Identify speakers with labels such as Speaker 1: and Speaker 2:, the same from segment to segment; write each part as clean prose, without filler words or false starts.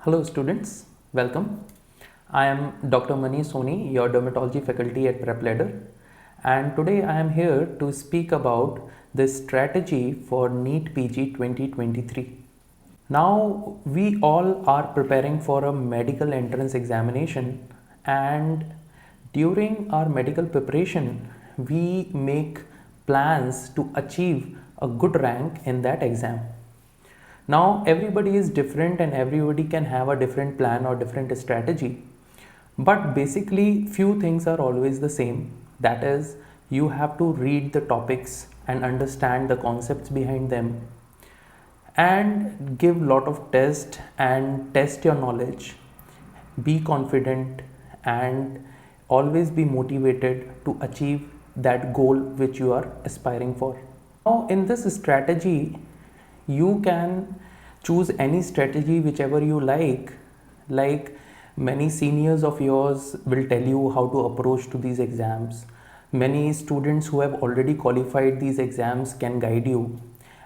Speaker 1: Hello students, welcome. I am Dr. Mani Soni, your dermatology faculty at PrepLadder, and today I am here to speak about the strategy for NEET PG 2023. Now we all are preparing for a medical entrance examination, and during our medical preparation we make plans to achieve a good rank in that exam. Now everybody is different and everybody can have a different plan or different strategy, but basically few things are always the same. That is, you have to read the topics and understand the concepts behind them and give lot of test and test your knowledge. Be confident and always be motivated to achieve that goal which you are aspiring for. Now in this strategy you can choose any strategy whichever you like many seniors of yours will tell you how to approach to these exams. Many students who have already qualified these exams can guide you,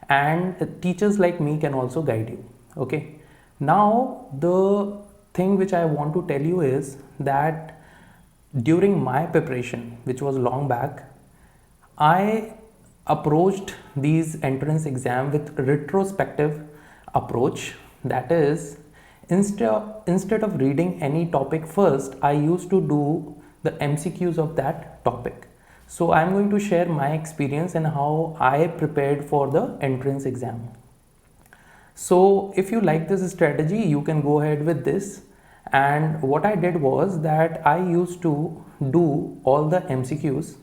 Speaker 1: and teachers like me can also guide you. Okay, now the thing which I want to tell you is that during my preparation, which was long back, I approached these entrance exam with retrospective approach. That is, instead of reading any topic first, I used to do the MCQs of that topic. So I'm going to share my experience and how I prepared for the entrance exam. So if you like this strategy, you can go ahead with this. And what I did was that I used to do all the MCQs,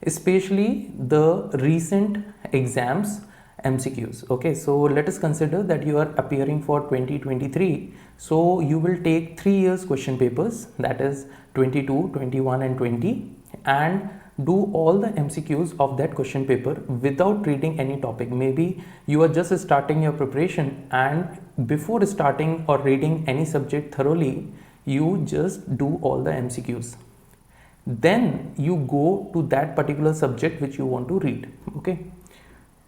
Speaker 1: especially the recent exams MCQs. Okay, so let us consider that you are appearing for 2023. So you will take 3 years question papers, that is 22, 21 and 20, and do all the MCQs of that question paper without reading any topic. Maybe you are just starting your preparation, and before starting or reading any subject thoroughly, you just do all the MCQs. Then you go to that particular subject which you want to read. Okay,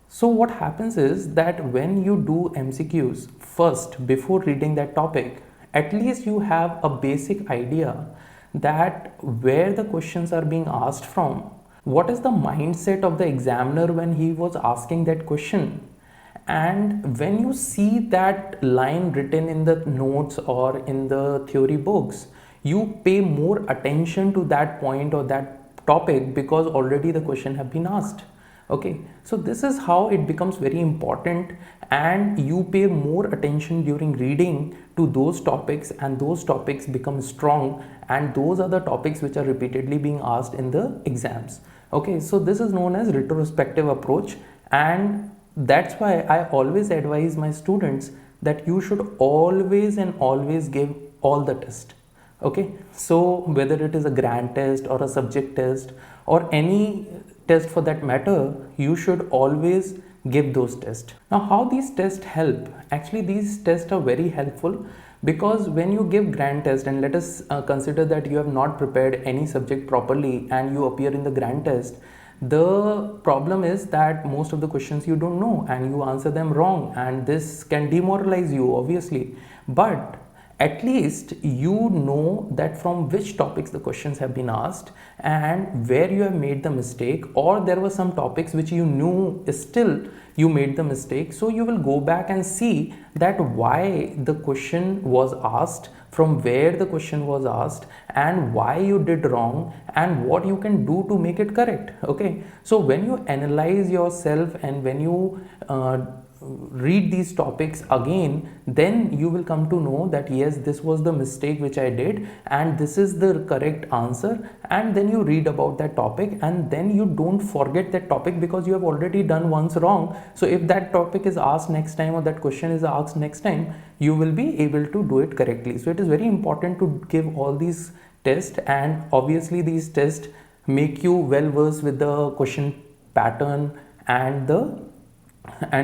Speaker 1: so what happens is that when you do MCQs first before reading that topic, at least you have a basic idea that where the questions are being asked from, what is the mindset of the examiner when he was asking that question. And when you see that line written in the notes or in the theory books, you pay more attention to that point or that topic because already the question have been asked. Okay, so this is how it becomes very important, and you pay more attention during reading to those topics, and those topics become strong, and those are the topics which are repeatedly being asked in the exams. Okay, so this is known as retrospective approach, and that's why I always advise my students that you should always and always give all the test. Okay, so whether it is a grand test or a subject test or any test for that matter, you should always give those tests. Now how these tests help? Actually these tests are very helpful because when you give grand test, and let us consider that you have not prepared any subject properly and you appear in the grand test, the problem is that most of the questions you don't know and you answer them wrong, and this can demoralize you obviously. But at least you know that from which topics the questions have been asked and where you have made the mistake, or there were some topics which you knew still you made the mistake. So you will go back and see that why the question was asked, from where the question was asked, and why you did wrong, and what you can do to make it correct. Okay, so when you analyze yourself and when you read these topics again, then you will come to know that yes, this was the mistake which I did and this is the correct answer. And then you read about that topic, and then you don't forget that topic because you have already done once wrong. So if that topic is asked next time or that question is asked next time, you will be able to do it correctly. So it is very important to give all these tests, and obviously these tests make you well versed with the question pattern and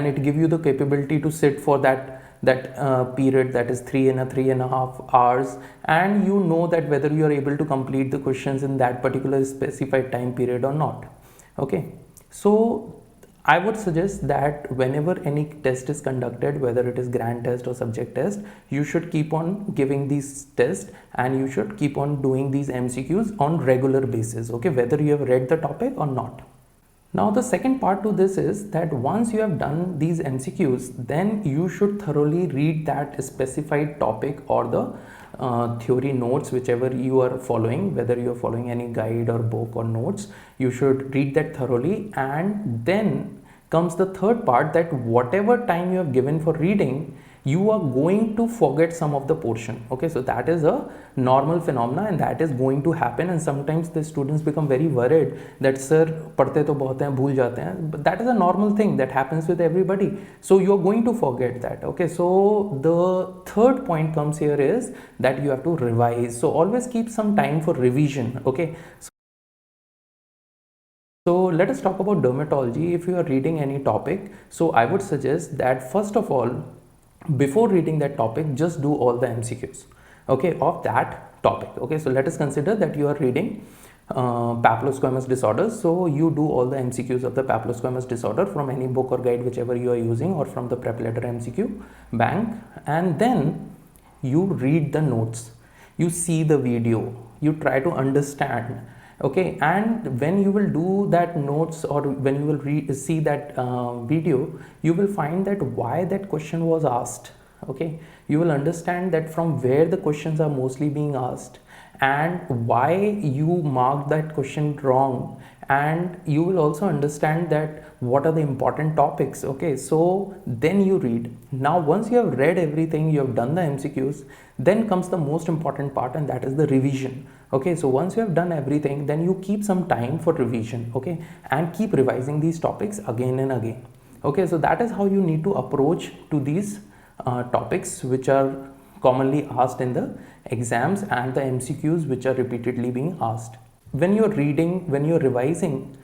Speaker 1: it give you the capability to sit for that period, that is 3.5 hours, and you know that whether you are able to complete the questions in that particular specified time period or not. Okay, so I would suggest that whenever any test is conducted, whether it is grand test or subject test, you should keep on giving these tests and you should keep on doing these MCQs on regular basis, okay, whether you have read the topic or not. Now the second part to this is that once you have done these MCQs, then you should thoroughly read that specified topic or the theory notes, whichever you are following, whether you are following any guide or book or notes, you should read that thoroughly. And then comes the third part, that whatever time you have given for reading, you are going to forget some of the portion, okay. So that is a normal phenomena and that is going to happen, and sometimes the students become very worried that sir padhte to bahut hain, bhul jate hain, but that is a normal thing that happens with everybody. So you are going to forget that, okay. So the third point comes here is that you have to revise. So always keep some time for revision, okay. So let us talk about dermatology. If you are reading any topic, so I would suggest that first of all, before reading that topic, just do all the MCQs, okay, of that topic, okay. So let us consider that you are reading papillosquamous disorders. So you do all the MCQs of the papillosquamous disorder from any book or guide whichever you are using, or from the prep letter MCQ bank, and then you read the notes, you see the video, you try to understand, okay. And when you will do that notes, or when you will see that video, you will find that why that question was asked, okay. You will understand that from where the questions are mostly being asked and why you marked that question wrong, and you will also understand that what are the important topics, okay. So then you read. Now once you have read everything, you have done the MCQs, then comes the most important part, and that is the revision, okay. So once you have done everything, then you keep some time for revision, okay, and keep revising these topics again and again, okay. So that is how you need to approach to these topics which are commonly asked in the exams, and the MCQs which are repeatedly being asked. When you're reading, when you're revising,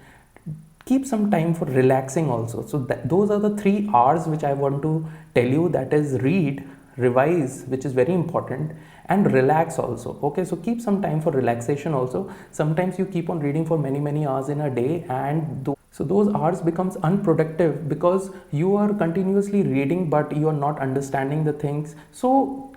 Speaker 1: keep some time for relaxing also. So those are the 3 R's which I want to tell you, that is read, revise, which is very important, and relax also, okay. So keep some time for relaxation also. Sometimes you keep on reading for many hours in a day, and so those hours becomes unproductive because you are continuously reading but you are not understanding the things. So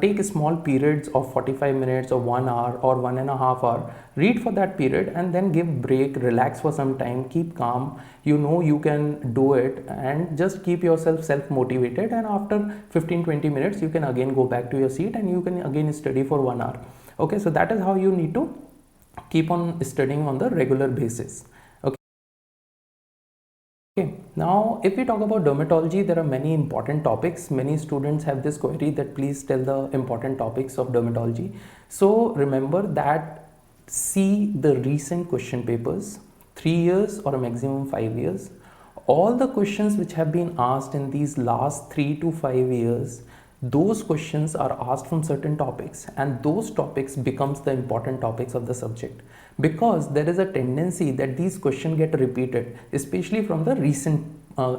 Speaker 1: take small periods of 45 minutes or 1 hour or 1.5 hour, read for that period, and then give break, relax for some time, keep calm, you know you can do it, and just keep yourself self-motivated, and after 15-20 minutes you can again go back to your seat and you can again study for 1 hour, okay. So that is how you need to keep on studying on the regular basis. Okay, now if we talk about dermatology, there are many important topics. Many students have this query that please tell the important topics of dermatology. So remember that see the recent question papers, 3 years or a maximum 5 years. All the questions which have been asked in these last 3 to 5 years, those questions are asked from certain topics, and those topics becomes the important topics of the subject, because there is a tendency that these questions get repeated, especially from the recent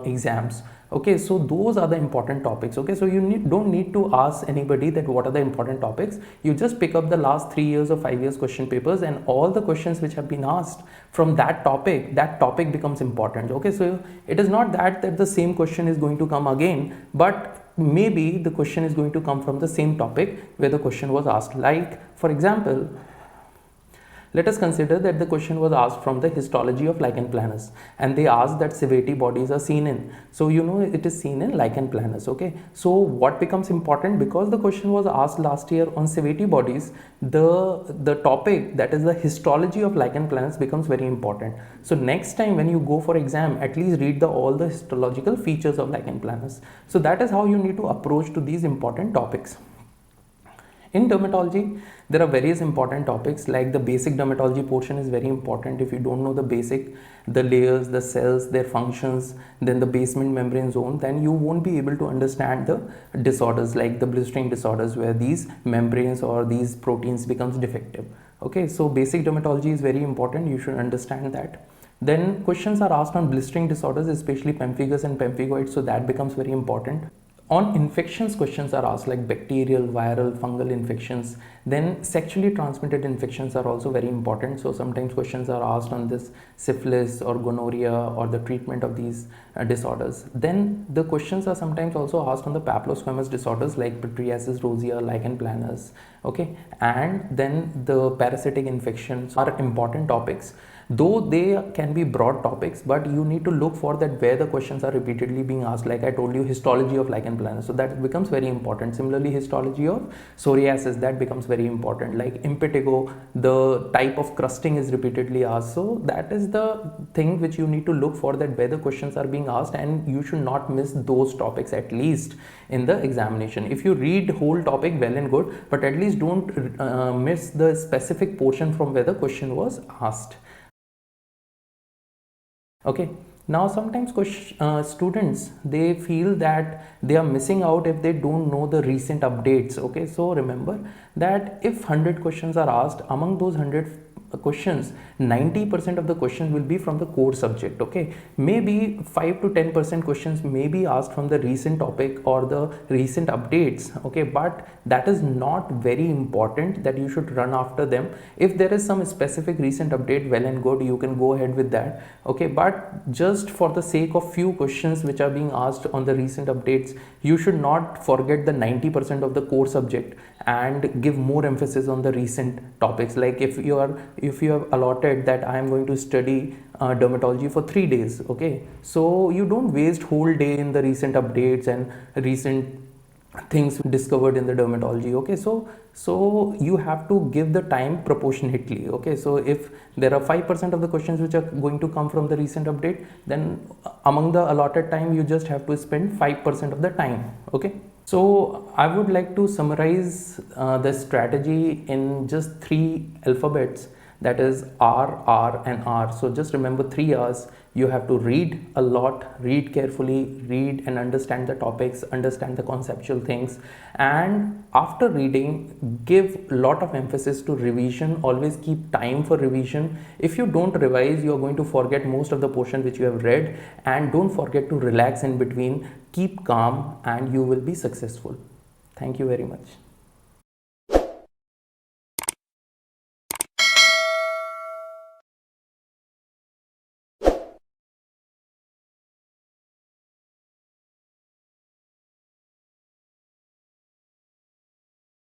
Speaker 1: exams, okay. So those are the important topics, okay. So you don't need to ask anybody that what are the important topics. You just pick up the last 3 years or 5 years question papers, and all the questions which have been asked from that topic becomes important, okay. So it is not that the same question is going to come again, but maybe the question is going to come from the same topic where the question was asked. Like for example, let us consider that the question was asked from the histology of lichen planus, and they asked that severity bodies are seen in. So you know it is seen in lichen planus, okay. So what becomes important, because the question was asked last year on severity bodies, the topic, that is the histology of lichen planus, becomes very important. So next time when you go for exam, at least read all the histological features of lichen planus. So that is how you need to approach to these important topics. In dermatology, there are various important topics, like the basic dermatology portion is very important. If you don't know the basic, the layers, the cells, their functions, then the basement membrane zone, then you won't be able to understand the disorders like the blistering disorders where these membranes or these proteins becomes defective. Okay, so basic dermatology is very important. You should understand that. Then questions are asked on blistering disorders, especially pemphigus and pemphigoid, so that becomes very important. On infections, questions are asked like bacterial, viral, fungal infections. Then sexually transmitted infections are also very important. So sometimes questions are asked on this syphilis or gonorrhea or the treatment of these disorders. Then the questions are sometimes also asked on the papillosquamous disorders like pityriasis rosea, lichen planus. Okay, and then the parasitic infections are important topics, though they can be broad topics, but you need to look for that where the questions are repeatedly being asked. Like I told you, histology of lichen planus, so that becomes very important. Similarly, histology of psoriasis, that becomes very important. Like impetigo, the type of crusting is repeatedly asked. So that is the thing which you need to look for, that where the questions are being asked, and you should not miss those topics at least in the examination. If you read whole topic, well and good, but at least don't miss the specific portion from where the question was asked. Okay, now sometimes students, they feel that they are missing out if they don't know the recent updates. Okay, so remember that if 100 questions are asked, among those 100 questions, 90% of the questions will be from the core subject. Okay, maybe 5 to 10% questions may be asked from the recent topic or the recent updates. Okay, but that is not very important that you should run after them. If there is some specific recent update, well and good, you can go ahead with that. Okay, but just for the sake of few questions which are being asked on the recent updates, you should not forget the 90% of the core subject and give more emphasis on the recent topics. Like if you have allotted that I am going to study dermatology for 3 days, okay, so you don't waste whole day in the recent updates and recent things discovered in the dermatology. Okay, so you have to give the time proportionately. Okay, so if there are 5% of the questions which are going to come from the recent update, then among the allotted time you just have to spend 5% of the time. Okay, so I would like to summarize the strategy in just 3 alphabets, that is R, R and R. So just remember 3 R's. You have to read a lot, read carefully, read and understand the topics, understand the conceptual things, and after reading, give a lot of emphasis to revision. Always keep time for revision. If you don't revise, you are going to forget most of the portion which you have read, and don't forget to relax in between, keep calm, and you will be successful. Thank you very much.